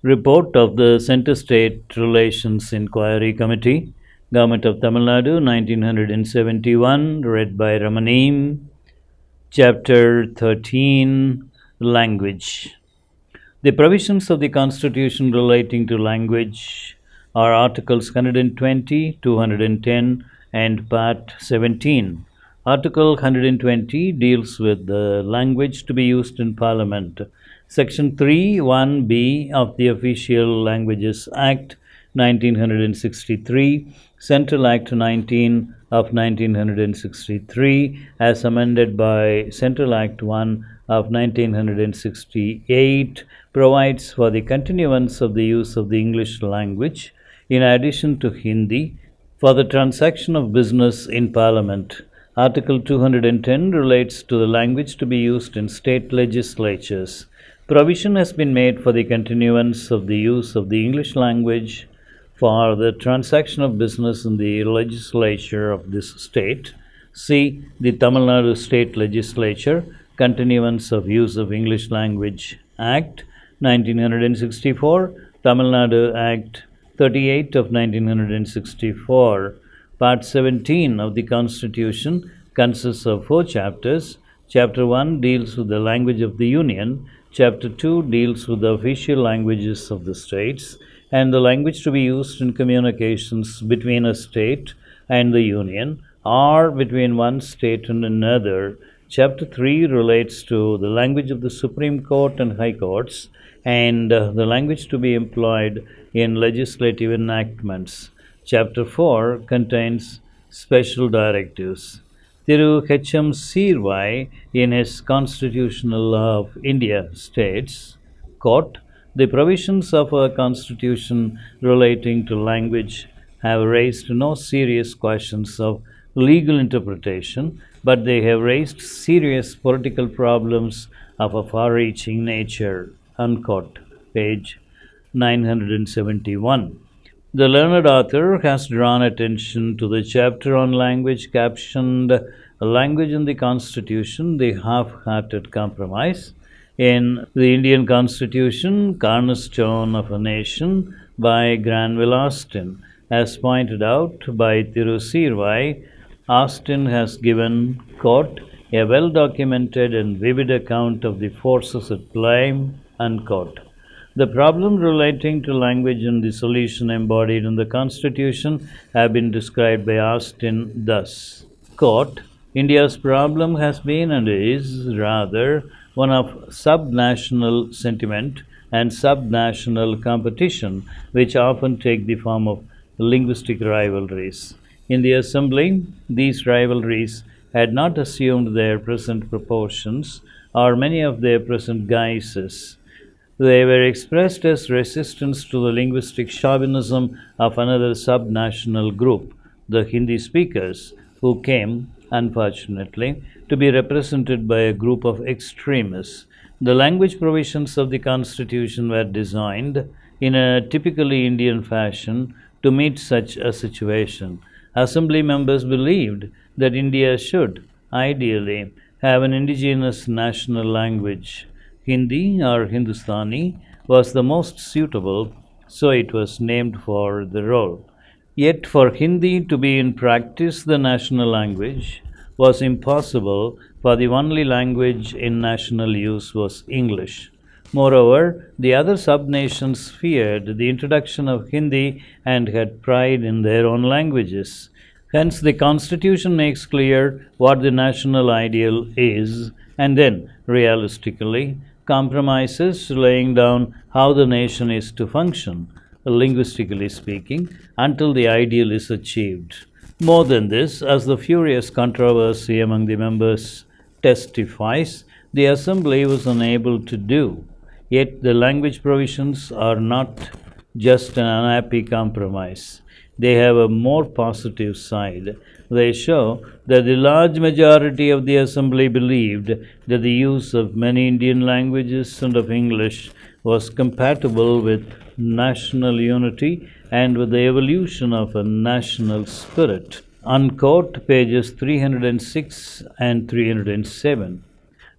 Report of the Center-State Relations Inquiry Committee, Government of Tamil Nadu, 1971, read by Ramani. Chapter 13, Language. The provisions of the Constitution relating to language are Articles 120, 210, and Part 17. Article 120 deals with the language to be used in Parliament. Section 3, 1b of the Official Languages Act 1963, Central Act 19 of 1963, as amended by Central Act 1 of 1968, provides for the continuance of the use of the English language, in addition to Hindi, for the transaction of business in Parliament. Article 210 relates to the language to be used in state legislatures. Provision has been made for the continuance of the use of the English language for the transaction of business in the legislature of this state. See the Tamil Nadu State Legislature, Continuance of Use of English Language Act 1964, Tamil Nadu Act 38 of 1964. Part 17 of the Constitution consists of 4 chapters. Chapter 1 deals with the language of the Union. Chapter 2 deals with the official languages of the states and the language to be used in communications between a state and the Union or between one state and another. Chapter 3 relates to the language of the Supreme Court and High Courts and the language to be employed in legislative enactments. Chapter 4 contains special directives. Thiru H.M. Seervai, in his Constitutional Law of India, states, quote, "The provisions of our Constitution relating to language have raised no serious questions of legal interpretation, but they have raised serious political problems of a far-reaching nature." Unquote. Page 971. The learned author has drawn attention to the chapter on language captioned "Language in the Constitution, the Half-Hearted Compromise." In the Indian Constitution, Cornerstone of a Nation by Granville Austin, as pointed out by Thiru Seervai, Austin has given, quote, "a well-documented and vivid account of the forces at play," unquote. The problem relating to language and the solution embodied in the Constitution have been described by Austin thus, quote, "India's problem has been and is rather one of sub-national sentiment and sub-national competition, which often take the form of linguistic rivalries. In the Assembly, these rivalries had not assumed their present proportions or many of their present guises. They were expressed as resistance to the linguistic chauvinism of another sub-national group, the Hindi speakers, who came, unfortunately, to be represented by a group of extremists. The language provisions of the Constitution were designed in a typically Indian fashion to meet such a situation. Assembly members believed that India should, ideally, have an indigenous national language. Hindi or Hindustani was the most suitable, so it was named for the role. Yet for Hindi to be in practice the national language was impossible, for the only language in national use was English. Moreover, the other sub-nations feared the introduction of Hindi and had pride in their own languages. Hence, the Constitution makes clear what the national ideal is, and then, realistically, compromises laying down how the nation is to function, linguistically speaking, until the ideal is achieved. More than this, as the furious controversy among the members testifies, the Assembly was unable to do. Yet the language provisions are not just an unhappy compromise. They have a more positive side. They show that the large majority of the Assembly believed that the use of many Indian languages and of English was compatible with national unity and with the evolution of a national spirit. Unquote, pages 306 and 307.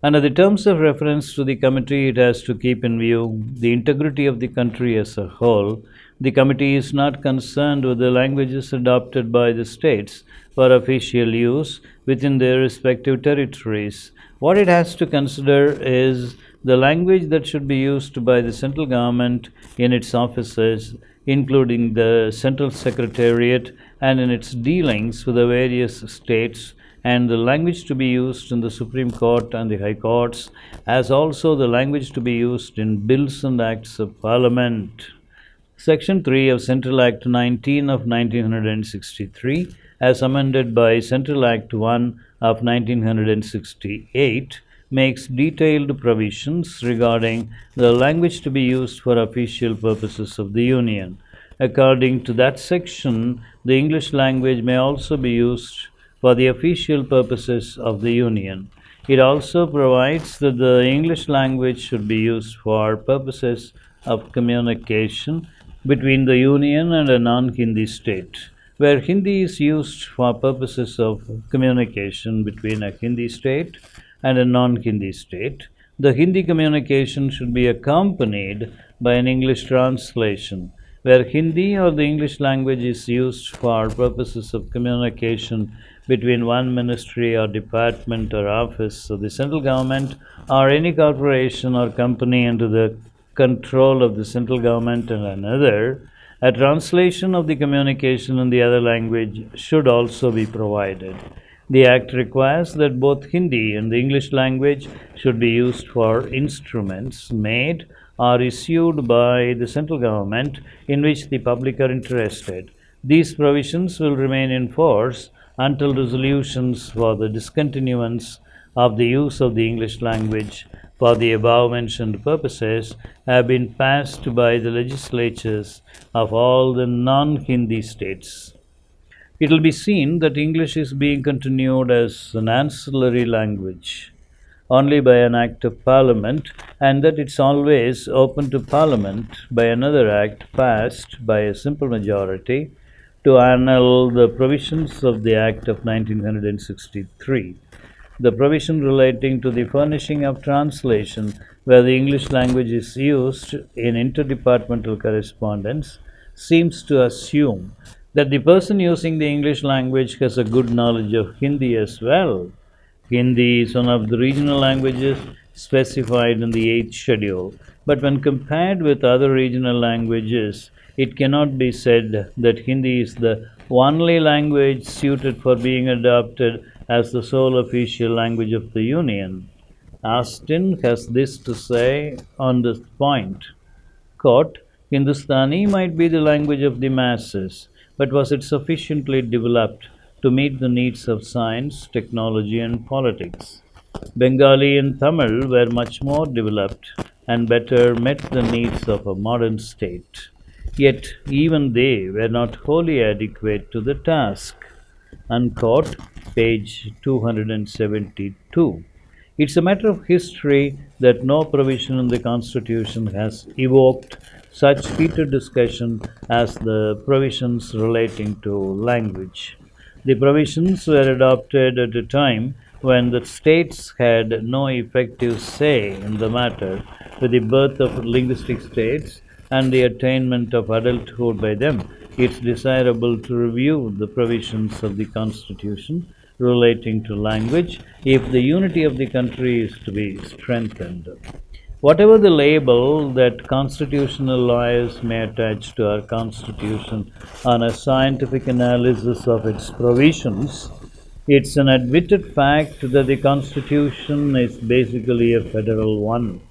Under the terms of reference to the committee, it has to keep in view the integrity of the country as a whole. The committee is not concerned with the languages adopted by the states for official use within their respective territories. What it has to consider is the language that should be used by the central government in its offices, including the Central Secretariat, and in its dealings with the various states, and the language to be used in the Supreme Court and the High Courts, as also the language to be used in bills and acts of Parliament. Section 3 of Central Act 19 of 1963, as amended by Central Act 1 of 1968, makes detailed provisions regarding the language to be used for official purposes of the Union. According to that section, the English language may also be used for the official purposes of the Union. It also provides that the English language should be used for purposes of communication between the Union and a non-Hindi state. Where Hindi is used for purposes of communication between a Hindi state and a non-Hindi state, the Hindi communication should be accompanied by an English translation. Where Hindi or the English language is used for purposes of communication between one ministry or department or office of the central government or any corporation or company under the control of the central government and another, a translation of the communication in the other language should also be provided. The Act requires that both Hindi and the English language should be used for instruments made or issued by the central government in which the public are interested. These provisions will remain in force until resolutions for the discontinuance of the use of the English language for the above mentioned purposes have been passed by the legislatures of all the non-Hindi states. It will be seen that English is being continued as an ancillary language only by an act of Parliament, and that it's always open to Parliament by another act passed by a simple majority to annul the provisions of the Act of 1963. The provision relating to the furnishing of translation where the English language is used in interdepartmental correspondence seems to assume that the person using the English language has a good knowledge of Hindi as well. Hindi is one of the regional languages specified in the 8th schedule, but when compared with other regional languages, it cannot be said that Hindi is the only language suited for being adopted as the sole official language of the Union. Austin has this to say on this point. Quote, Hindustani might be the language of the masses, but was it sufficiently developed to meet the needs of science, technology, and politics? Bengali and Tamil were much more developed and better met the needs of a modern state. Yet even they were not wholly adequate to the task. Unquote, page 272. It's a matter of history that no provision in the Constitution has evoked such heated discussion as the provisions relating to language. The provisions were adopted at a time when the states had no effective say in the matter. With the birth of linguistic states and the attainment of adulthood by them, it's desirable to review the provisions of the Constitution relating to language if the unity of the country is to be strengthened. Whatever the label that constitutional lawyers may attach to our Constitution on a scientific analysis of its provisions, it's an admitted fact that the Constitution is basically a federal one.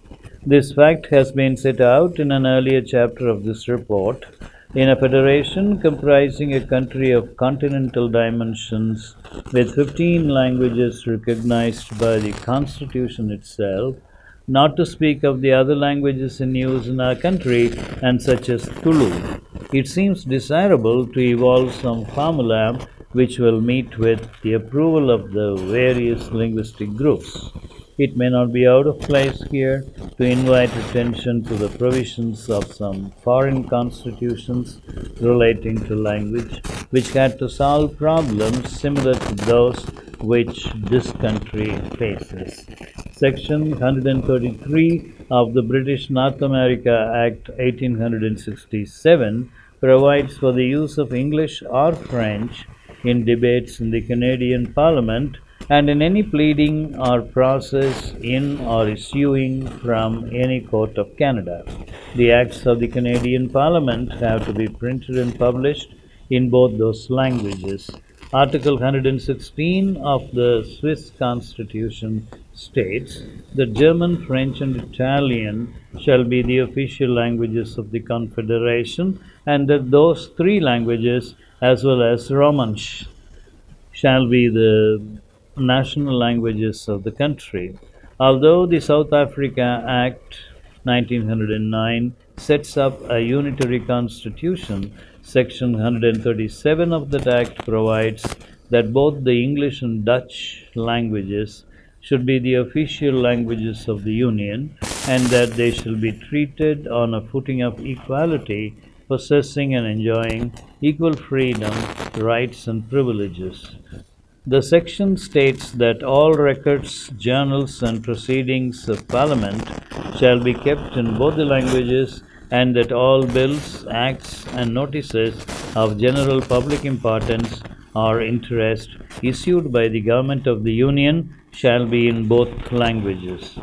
This fact has been set out in an earlier chapter of this report. In a federation comprising a country of continental dimensions with 15 languages recognized by the Constitution itself, not to speak of the other languages in use in our country and such as Tulu, it seems desirable to evolve some formula which will meet with the approval of the various linguistic groups. It may not be out of place here to invite attention to the provisions of some foreign constitutions relating to language, which had to solve problems similar to those which this country faces. Section 133 of the British North America Act 1867 provides for the use of English or French in debates in the Canadian Parliament and in any pleading or process in or issuing from any court of Canada. The acts of the Canadian Parliament have to be printed and published in both those languages. Article 116 of the Swiss Constitution states that German, French, and Italian shall be the official languages of the Confederation, and that those three languages, as well as Romansh, shall be the national languages of the country. Although the South Africa Act 1909 sets up a unitary constitution, Section 137 of that Act provides that both the English and Dutch languages should be the official languages of the Union and that they shall be treated on a footing of equality, possessing and enjoying equal freedom, rights, and privileges. The section states that all records, journals, and proceedings of Parliament shall be kept in both the languages, and that all bills, acts, and notices of general public importance or interest issued by the Government of the Union shall be in both languages.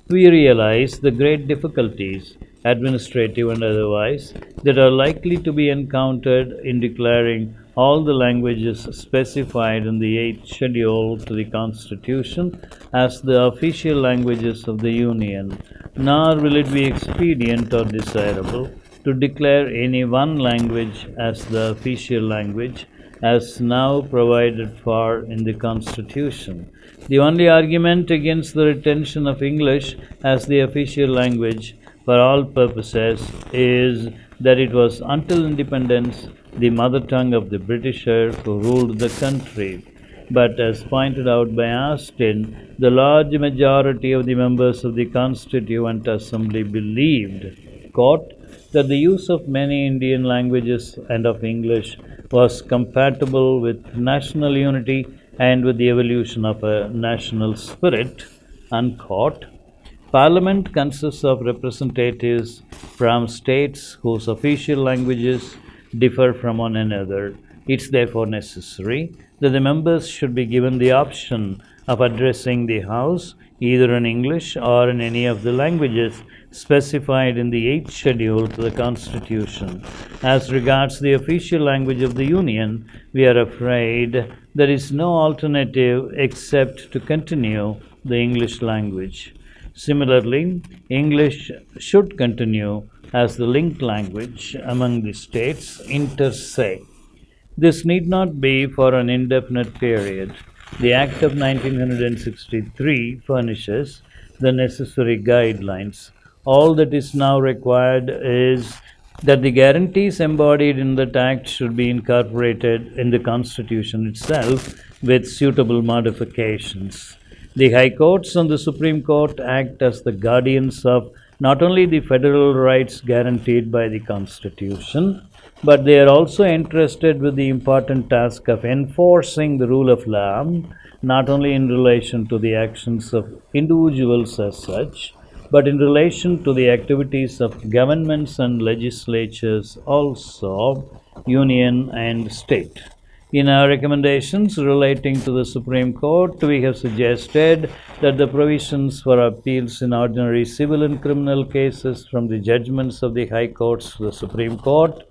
We realize the great difficulties, administrative and otherwise, that are likely to be encountered in declaring all the languages specified in the 8th schedule to the Constitution as the official languages of the Union, nor will it be expedient or desirable to declare any one language as the official language as now provided for in the Constitution. The only argument against the retention of English as the official language for all purposes is that it was until independence the mother tongue of the Britisher who ruled the country. But as pointed out by Austin, the large majority of the members of the Constituent Assembly believed, quote, that the use of many Indian languages and of English was compatible with national unity and with the evolution of a national spirit, unquote. Parliament consists of representatives from states whose official languages differ from one another. It's therefore necessary that the members should be given the option of addressing the House either in English or in any of the languages specified in the 8th schedule to the Constitution. As regards the official language of the Union, we are afraid there is no alternative except to continue the English language. Similarly, English should continue as the linked language among the states inter se. This need not be for an indefinite period. The Act of 1963 furnishes the necessary guidelines. All that is now required is that the guarantees embodied in that Act should be incorporated in the Constitution itself with suitable modifications. The High Courts and the Supreme Court act as the guardians of not only the federal rights guaranteed by the Constitution, but they are also entrusted with the important task of enforcing the rule of law, not only in relation to the actions of individuals as such, but in relation to the activities of governments and legislatures also, union and state. In our recommendations relating to the Supreme Court, we have suggested that the provisions for appeals in ordinary civil and criminal cases from the judgments of the High Courts to the Supreme Court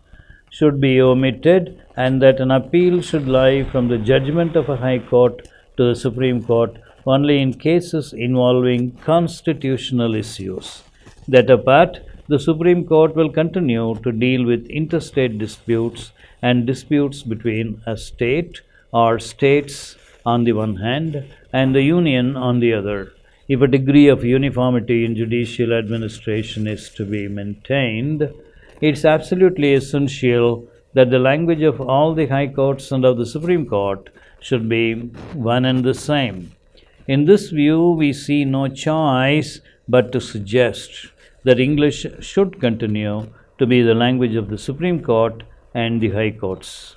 should be omitted, and that an appeal should lie from the judgment of a High Court to the Supreme Court only in cases involving constitutional issues. That apart, the Supreme Court will continue to deal with interstate disputes and disputes between a state or states on the one hand and the Union on the other. If a degree of uniformity in judicial administration is to be maintained, it's absolutely essential that the language of all the High Courts and of the Supreme Court should be one and the same. In this view, we see no choice but to suggest that English should continue to be the language of the Supreme Court and the High Courts.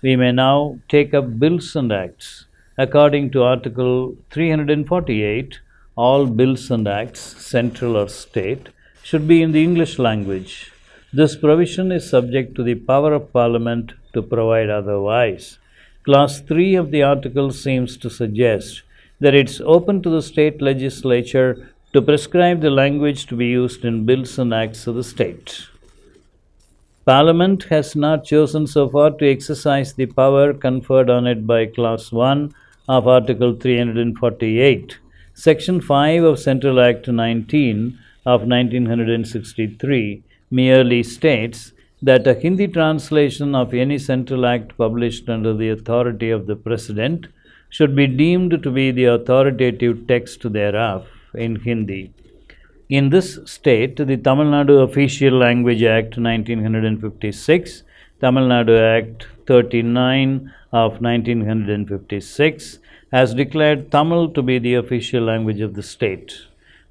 We may now take up bills and acts. According to Article 348 all bills and acts, central or state, should be in the English language. This provision is subject to the power of Parliament to provide otherwise. Clause 3 of the article seems to suggest that it's open to the state legislature to prescribe the language to be used in bills and acts of the state. Parliament has not chosen so far to exercise the power conferred on it by Clause 1 of Article 348. Section 5 of Central Act 19 of 1963 merely states that a Hindi translation of any Central Act published under the authority of the President should be deemed to be the authoritative text thereof in Hindi. In this state, the Tamil Nadu Official Language Act 1956, Tamil Nadu Act 39 of 1956 has declared Tamil to be the official language of the state.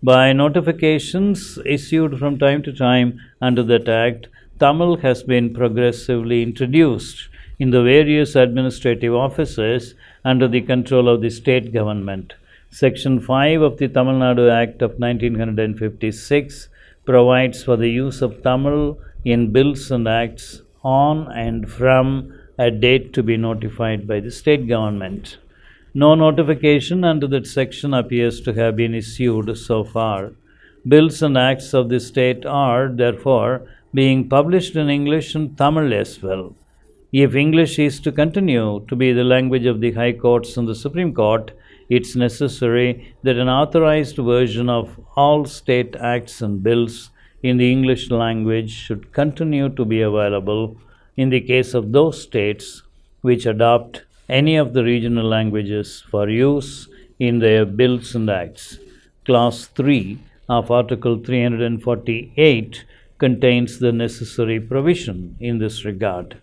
By notifications issued from time to time under that act, Tamil has been progressively introduced in the various administrative offices under the control of the state government. Section 5 of the Tamil Nadu Act of 1956 provides for the use of Tamil in bills and acts on and from a date to be notified by the state government. No notification under that section appears to have been issued so far. Bills and acts of the state are, therefore, being published in English and Tamil as well. If English is to continue to be the language of the High Courts and the Supreme Court, it's necessary that an authorized version of all state acts and bills in the English language should continue to be available in the case of those states which adopt any of the regional languages for use in their bills and acts. Clause 3 of Article 348 contains the necessary provision in this regard.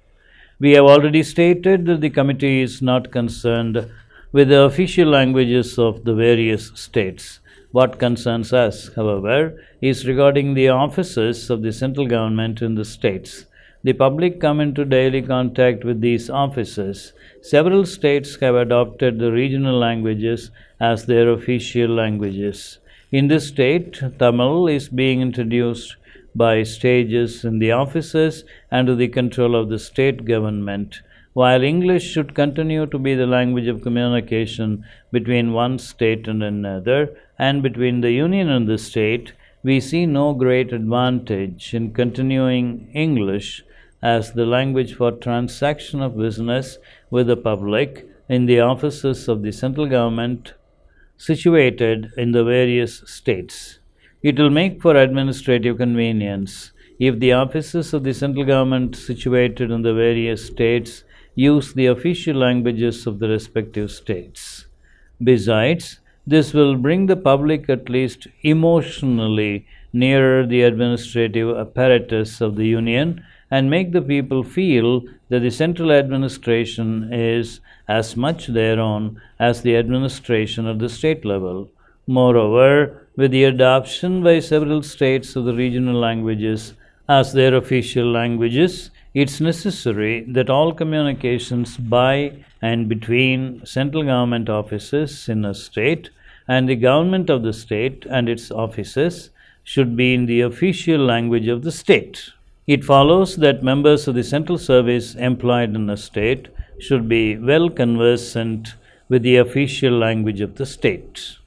We have already stated that the committee is not concerned with the official languages of the various states. What concerns us, however, is regarding the offices of the central government in the states. The public come into daily contact with these offices. Several states have adopted the regional languages as their official languages. In this state, Tamil is being introduced by stages in the offices under the control of the state government. While English should continue to be the language of communication between one state and another, and between the Union and the state, we see no great advantage in continuing English as the language for transaction of business with the public in the offices of the central government situated in the various states. It will make for administrative convenience if the offices of the central government situated in the various states use the official languages of the respective states. Besides, this will bring the public at least emotionally nearer the administrative apparatus of the Union and make the people feel that the central administration is as much their own as the administration at the state level. Moreover, with the adoption by several states of the regional languages as their official languages, it's necessary that all communications by and between central government offices in a state and the government of the state and its offices should be in the official language of the state. It follows that members of the central service employed in a state should be well conversant with the official language of the state.